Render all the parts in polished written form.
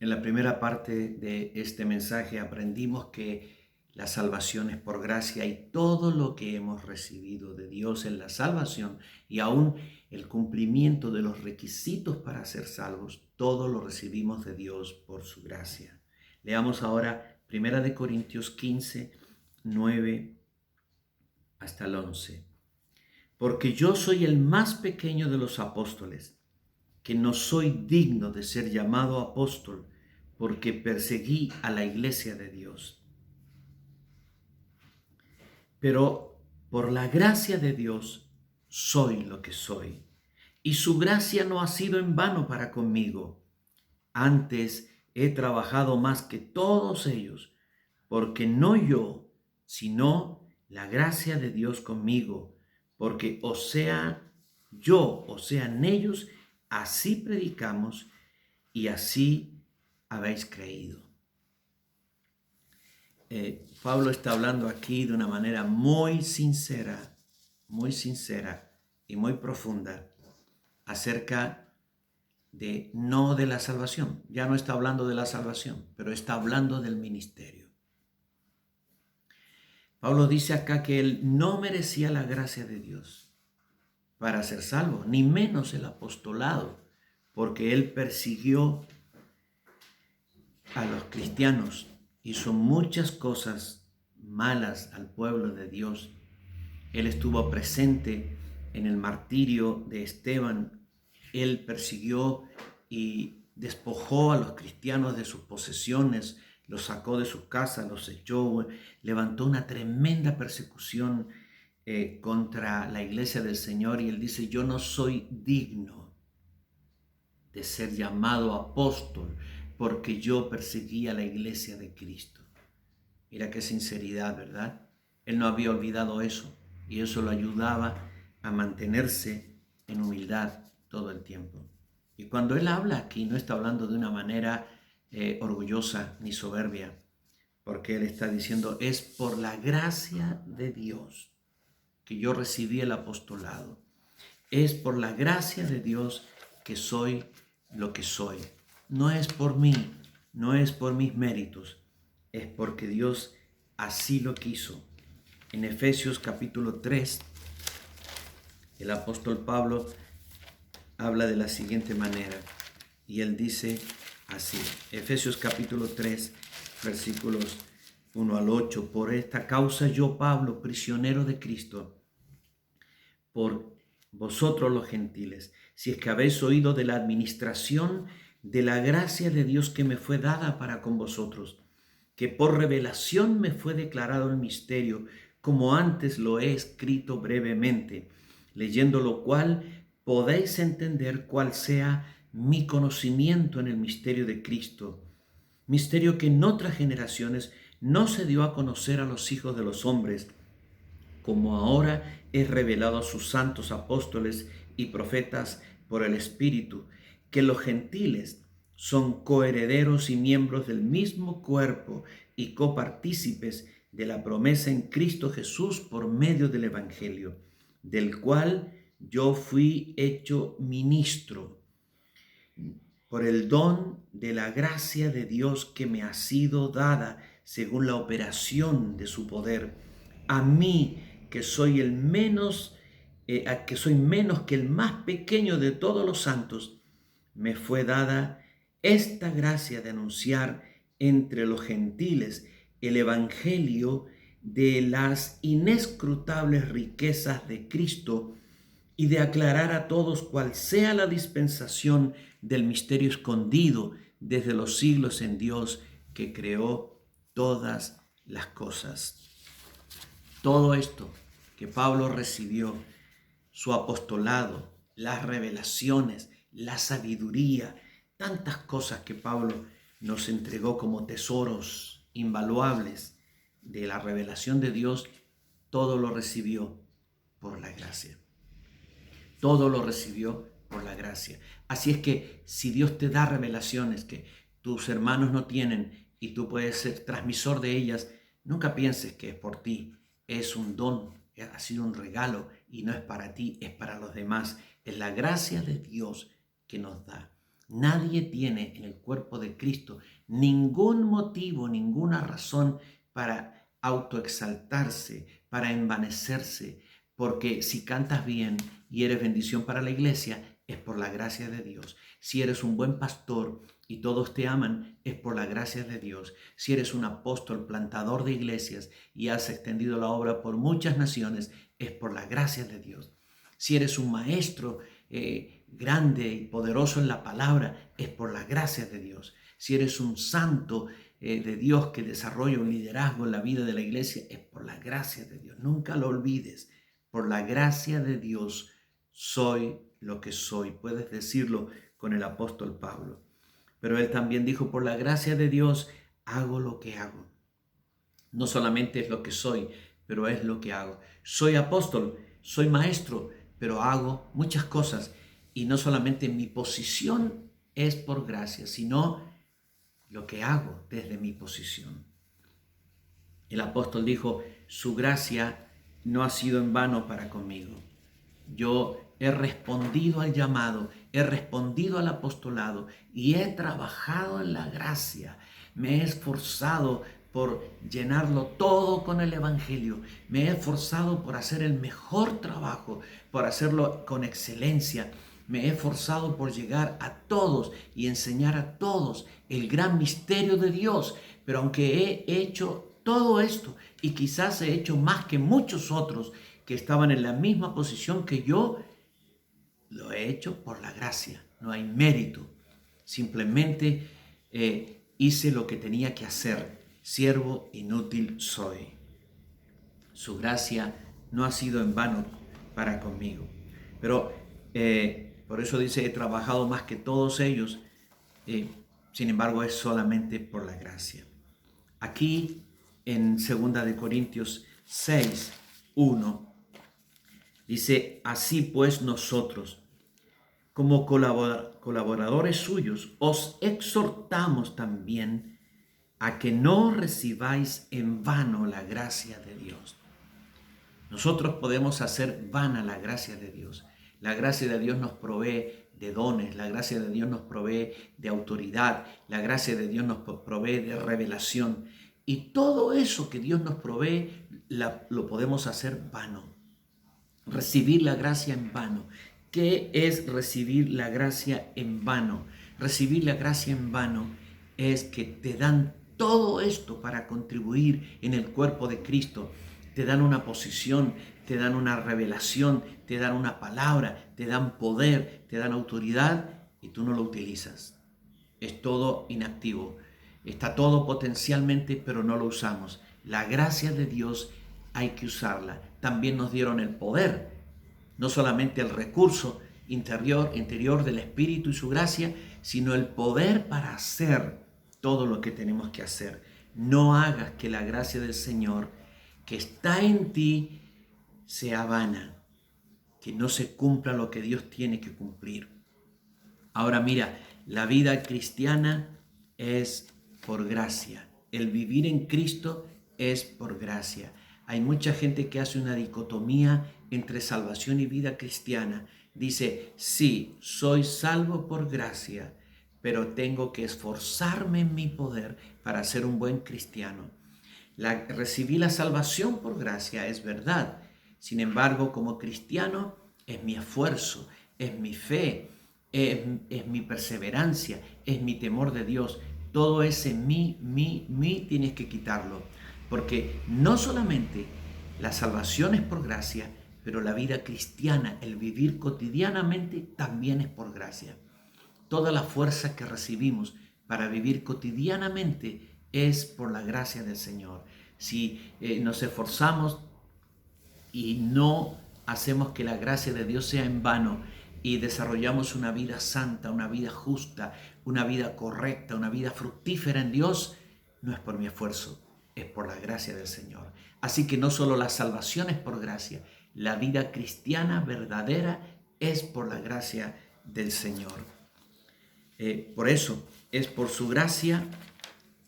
En la primera parte de este mensaje aprendimos que la salvación es por gracia y todo lo que hemos recibido de Dios en la salvación y aún el cumplimiento de los requisitos para ser salvos, todo lo recibimos de Dios por su gracia. Leamos ahora 1 Corintios 15, 9 hasta el 11. Porque yo soy el más pequeño de los apóstoles, que no soy digno de ser llamado apóstol, porque perseguí a la iglesia de Dios. Pero por la gracia de Dios soy lo que soy, y su gracia no ha sido en vano para conmigo. Antes he trabajado más que todos ellos, porque no yo, sino la gracia de Dios conmigo, porque o sea yo, o sean ellos, así predicamos y así habéis creído. Pablo está hablando aquí de una manera muy sincera y muy profunda acerca no de la salvación. Ya no está hablando de la salvación, pero está hablando del ministerio. Pablo dice acá que él no merecía la gracia de Dios para ser salvo, ni menos el apostolado, porque él persiguió a los cristianos, hizo muchas cosas malas al pueblo de Dios. Él estuvo presente en el martirio de Esteban. Él persiguió y despojó a los cristianos de sus posesiones, los sacó de sus casas, los echó, levantó una tremenda persecución contra la iglesia del Señor, y él dice: yo no soy digno de ser llamado apóstol porque yo perseguí a la iglesia de Cristo. Mira qué sinceridad, ¿verdad? Él no había olvidado eso, y eso lo ayudaba a mantenerse en humildad todo el tiempo. Y cuando él habla aquí, no está hablando de una manera orgullosa ni soberbia, porque él está diciendo: es por la gracia de Dios que yo recibí el apostolado. Es por la gracia de Dios que soy lo que soy. No es por mí, no es por mis méritos, es porque Dios así lo quiso. En Efesios capítulo 3, el apóstol Pablo habla de la siguiente manera, y él dice así, Efesios capítulo 3, versículos 1 al 8: por esta causa yo, Pablo, prisionero de Cristo, por vosotros los gentiles, si es que habéis oído de la administración de la gracia de Dios que me fue dada para con vosotros, que por revelación me fue declarado el misterio, como antes lo he escrito brevemente, leyendo lo cual podéis entender cuál sea mi conocimiento en el misterio de Cristo, misterio que en otras generaciones no se dio a conocer a los hijos de los hombres, como ahora es revelado a sus santos apóstoles y profetas por el Espíritu, que los gentiles son coherederos y miembros del mismo cuerpo y copartícipes de la promesa en Cristo Jesús por medio del Evangelio, del cual yo fui hecho ministro por el don de la gracia de Dios que me ha sido dada según la operación de su poder. A mí, que soy que soy menos que el más pequeño de todos los santos, me fue dada esta gracia de anunciar entre los gentiles el evangelio de las inescrutables riquezas de Cristo, y de aclarar a todos cuál sea la dispensación del misterio escondido desde los siglos en Dios, que creó todas las cosas. Todo esto que Pablo recibió, su apostolado, las revelaciones, la sabiduría, tantas cosas que Pablo nos entregó como tesoros invaluables de la revelación de Dios, todo lo recibió por la gracia. Todo lo recibió por la gracia. Así es que si Dios te da revelaciones que tus hermanos no tienen y tú puedes ser transmisor de ellas, nunca pienses que es por ti. Es un don, ha sido un regalo, y no es para ti, es para los demás. Es la gracia de Dios que nos da. Nadie tiene en el cuerpo de Cristo ningún motivo, ninguna razón para autoexaltarse, para envanecerse, porque si cantas bien y eres bendición para la iglesia, es por la gracia de Dios. Si eres un buen pastor y todos te aman, es por la gracia de Dios. Si eres un apóstol, plantador de iglesias y has extendido la obra por muchas naciones, es por la gracia de Dios. Si eres un maestro grande y poderoso en la palabra, es por la gracia de Dios. Si eres un santo de Dios que desarrolla un liderazgo en la vida de la iglesia, es por la gracia de Dios. Nunca lo olvides. Por la gracia de Dios soy lo que soy. Puedes decirlo con el apóstol Pablo. Pero él también dijo, por la gracia de Dios hago lo que hago. No solamente es lo que soy, pero es lo que hago. Soy apóstol, soy maestro, pero hago muchas cosas. Y no solamente mi posición es por gracia, sino lo que hago desde mi posición. El apóstol dijo, su gracia no ha sido en vano para conmigo. Yo he respondido al llamado, he respondido al apostolado y he trabajado en la gracia. Me he esforzado por llenarlo todo con el evangelio. Me he esforzado por hacer el mejor trabajo, por hacerlo con excelencia. Me he esforzado por llegar a todos y enseñar a todos el gran misterio de Dios. Pero aunque he hecho todo esto, y quizás he hecho más que muchos otros que estaban en la misma posición que yo, lo he hecho por la gracia. No hay mérito. Simplemente hice lo que tenía que hacer. Siervo inútil soy. Su gracia no ha sido en vano para conmigo. Pero por eso dice, he trabajado más que todos ellos. Sin embargo, es solamente por la gracia. Aquí en 2 de Corintios 6, 1, dice, así pues nosotros, como colaboradores suyos, os exhortamos también a que no recibáis en vano la gracia de Dios. Nosotros podemos hacer vana la gracia de Dios. La gracia de Dios nos provee de dones, la gracia de Dios nos provee de autoridad, la gracia de Dios nos provee de revelación. Y todo eso que Dios nos provee lo podemos hacer vano. Recibir la gracia en vano. ¿Qué es recibir la gracia en vano? Recibir la gracia en vano es que te dan todo esto para contribuir en el cuerpo de Cristo. Te dan una posición, te dan una revelación, te dan una palabra, te dan poder, te dan autoridad y tú no lo utilizas. Es todo inactivo. Está todo potencialmente, pero no lo usamos. La gracia de Dios hay que usarla. También nos dieron el poder, no solamente el recurso interior del Espíritu y su gracia, sino el poder para hacer todo lo que tenemos que hacer. No hagas que la gracia del Señor que está en ti sea vana, que no se cumpla lo que Dios tiene que cumplir. Ahora mira, la vida cristiana es por gracia. El vivir en Cristo es por gracia. Hay mucha gente que hace una dicotomía entre salvación y vida cristiana. Dice, sí, soy salvo por gracia, pero tengo que esforzarme en mi poder para ser un buen cristiano. Recibí la salvación por gracia, es verdad. Sin embargo, como cristiano, es mi esfuerzo, es mi fe, es mi perseverancia, es mi temor de Dios. Todo ese mí, tienes que quitarlo. Porque no solamente la salvación es por gracia, pero la vida cristiana, el vivir cotidianamente, también es por gracia. Toda la fuerza que recibimos para vivir cotidianamente es por la gracia del Señor. Si nos esforzamos y no hacemos que la gracia de Dios sea en vano y desarrollamos una vida santa, una vida justa, una vida correcta, una vida fructífera en Dios, no es por mi esfuerzo, es por la gracia del Señor. Así que no solo la salvación es por gracia, la vida cristiana verdadera es por la gracia del Señor. Por eso es por su gracia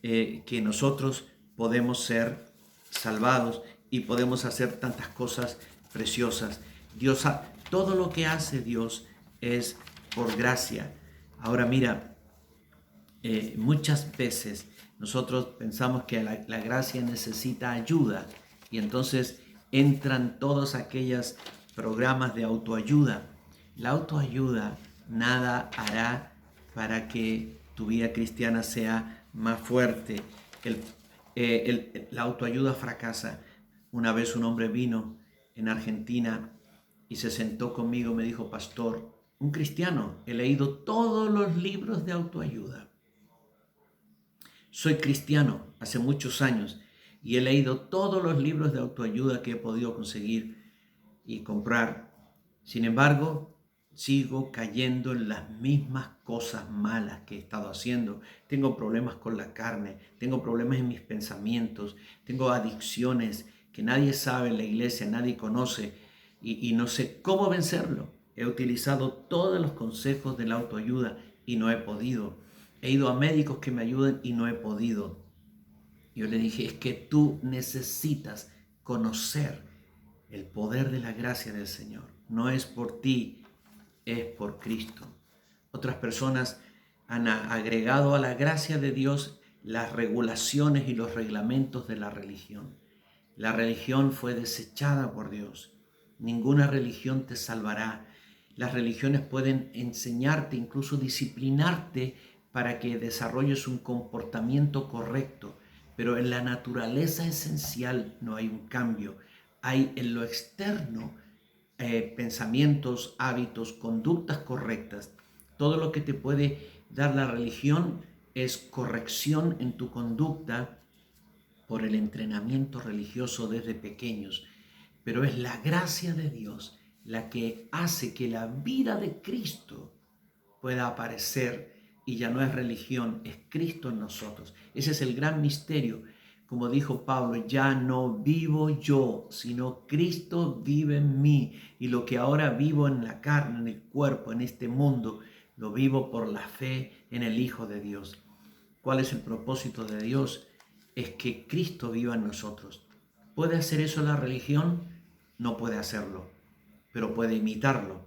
que nosotros podemos ser salvados y podemos hacer tantas cosas preciosas. Todo lo que hace Dios es por gracia. Ahora mira, muchas veces nosotros pensamos que la gracia necesita ayuda y entonces entran todos aquellos programas de autoayuda. La autoayuda nada hará para que tu vida cristiana sea más fuerte. La autoayuda fracasa. Una vez un hombre vino en Argentina y se sentó conmigo y me dijo, pastor, un cristiano, he leído todos los libros de autoayuda. Soy cristiano hace muchos años y he leído todos los libros de autoayuda que he podido conseguir y comprar. Sin embargo, sigo cayendo en las mismas cosas malas que he estado haciendo. Tengo problemas con la carne, tengo problemas en mis pensamientos, tengo adicciones que nadie sabe en la iglesia, nadie conoce y no sé cómo vencerlo. He utilizado todos los consejos de la autoayuda y no he podido. He ido a médicos que me ayuden y no he podido. Yo le dije, es que tú necesitas conocer el poder de la gracia del Señor. No es por ti, es por Cristo. Otras personas han agregado a la gracia de Dios las regulaciones y los reglamentos de la religión. La religión fue desechada por Dios. Ninguna religión te salvará. Las religiones pueden enseñarte, incluso disciplinarte para que desarrolles un comportamiento correcto, pero en la naturaleza esencial no hay un cambio. Hay en lo externo pensamientos, hábitos, conductas correctas. Todo lo que te puede dar la religión es corrección en tu conducta por el entrenamiento religioso desde pequeños, pero es la gracia de Dios la que hace que la vida de Cristo pueda aparecer y ya no es religión, es Cristo en nosotros. Ese es el gran misterio. Como dijo Pablo, ya no vivo yo, sino Cristo vive en mí. Y lo que ahora vivo en la carne, en el cuerpo, en este mundo, lo vivo por la fe en el Hijo de Dios. ¿Cuál es el propósito de Dios? Es que Cristo viva en nosotros. ¿Puede hacer eso la religión? No puede hacerlo, pero puede imitarlo.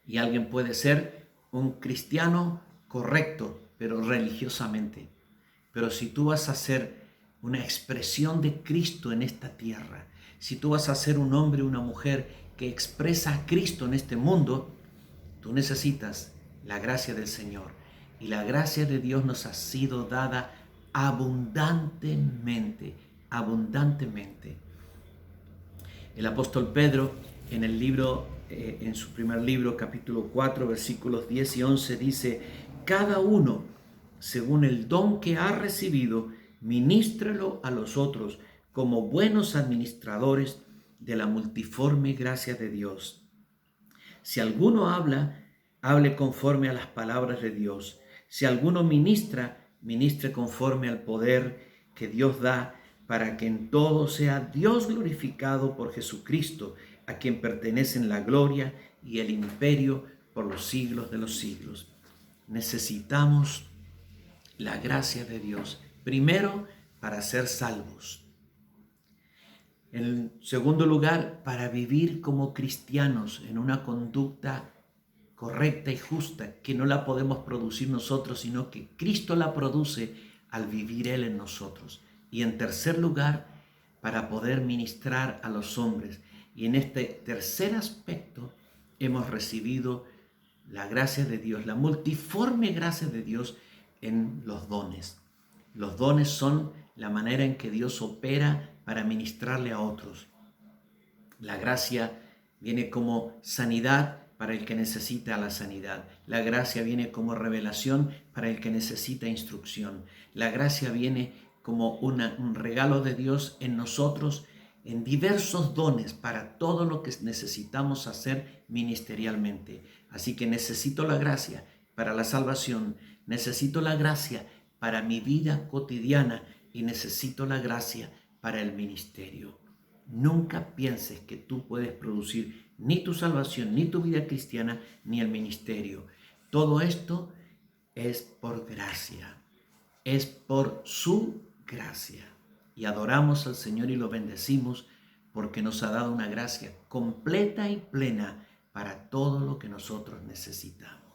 Y alguien puede ser un cristiano correcto, pero religiosamente. Pero si tú vas a ser una expresión de Cristo en esta tierra, si tú vas a ser un hombre o una mujer que expresa a Cristo en este mundo, tú necesitas la gracia del Señor. Y la gracia de Dios nos ha sido dada abundantemente, abundantemente. El apóstol Pedro en su primer libro, capítulo 4, versículos 10 y 11, dice, cada uno, según el don que ha recibido, ministrelo a los otros como buenos administradores de la multiforme gracia de Dios. Si alguno habla, hable conforme a las palabras de Dios. Si alguno ministra, ministre conforme al poder que Dios da, para que en todo sea Dios glorificado por Jesucristo, a quien pertenecen la gloria y el imperio por los siglos de los siglos. Necesitamos la gracia de Dios, primero para ser salvos. En segundo lugar, para vivir como cristianos en una conducta correcta y justa, que no la podemos producir nosotros, sino que Cristo la produce al vivir Él en nosotros. Y en tercer lugar, para poder ministrar a los hombres. Y en este tercer aspecto hemos recibido la gracia de Dios, la multiforme gracia de Dios en los dones. Los dones son la manera en que Dios opera para ministrarle a otros. La gracia viene como sanidad para el que necesita la sanidad. La gracia viene como revelación para el que necesita instrucción. La gracia viene como un regalo de Dios en nosotros, en diversos dones para todo lo que necesitamos hacer ministerialmente. Así que necesito la gracia para la salvación, necesito la gracia para mi vida cotidiana y necesito la gracia para el ministerio. Nunca pienses que tú puedes producir ni tu salvación, ni tu vida cristiana, ni el ministerio. Todo esto es por gracia, es por su gracia. Y adoramos al Señor y lo bendecimos porque nos ha dado una gracia completa y plena para todo lo que nosotros necesitamos.